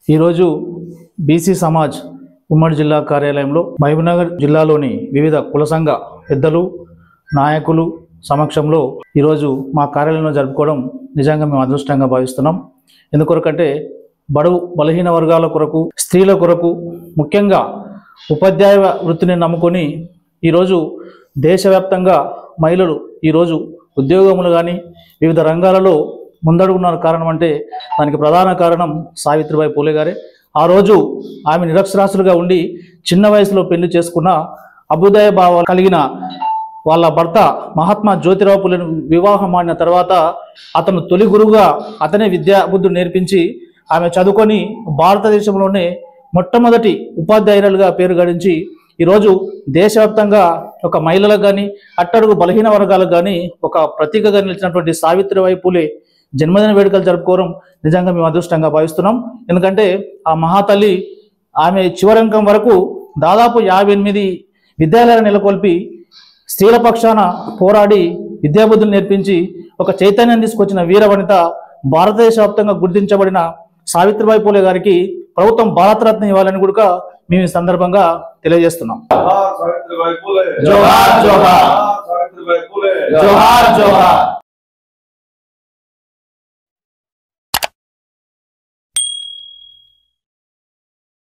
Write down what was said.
ఈరోజు బీసీ సమాజ్ ఉమ్మడి జిల్లా కార్యాలయంలో మహబూబ్నగర్ జిల్లాలోని వివిధ కుల సంఘ పెద్దలు నాయకులు సమక్షంలో ఈరోజు మా కార్యాలయంలో జరుపుకోవడం నిజంగా మేము అదృష్టంగా భావిస్తున్నాం. ఎందుకొరకంటే బడుగు బలహీన వర్గాల కొరకు, స్త్రీల కొరకు, ముఖ్యంగా ఉపాధ్యాయ వృత్తిని నమ్ముకొని ఈరోజు దేశవ్యాప్తంగా మహిళలు ఈరోజు ఉద్యోగములు కానీ వివిధ రంగాలలో ముందడుగున్న కారణం అంటే దానికి ప్రధాన కారణం సావిత్రిబాయి పూలే గారే. ఆ రోజు ఆమె నిరక్షరాస్యులుగా ఉండి చిన్న వయసులో పెళ్లి చేసుకున్న అభ్యుదయ భావాలు కలిగిన వాళ్ళ భర్త మహాత్మా జ్యోతిరావు పూలేను వివాహం ఆడిన తర్వాత అతను తొలి గురువుగా అతనే విద్యా బుద్ధులు నేర్పించి ఆమె చదువుకొని భారతదేశంలోనే మొట్టమొదటి ఉపాధ్యాయులుగా పేరు గడించి ఈరోజు దేశవ్యాప్తంగా ఒక మహిళలకు కానీ అట్టడుగు బలహీన వర్గాలకు కానీ ఒక ప్రతీకగా నిలిచినటువంటి సావిత్రిబాయి పూలే జన్మదిన వేడుకలు జరుపుకోవడం నిజంగా మేము అదృష్టంగా భావిస్తున్నాం. ఎందుకంటే ఆ మహాతల్లి ఆమె చివరంకం వరకు దాదాపు 58 విద్యాలయాలను నెలకొల్పి స్త్రీల పక్షాన పోరాడి విద్యాబుద్ధులు నేర్పించి ఒక చైతన్యం తీసుకొచ్చిన వీరవనిత, భారతదేశ వ్యాప్తంగా గుర్తించబడిన సావిత్రిబాయి పూలే గారికి ప్రభుత్వం భారతరత్న ఇవ్వాలని కూడా మేము ఈ సందర్భంగా తెలియజేస్తున్నాం. జోహార్ జోహార్.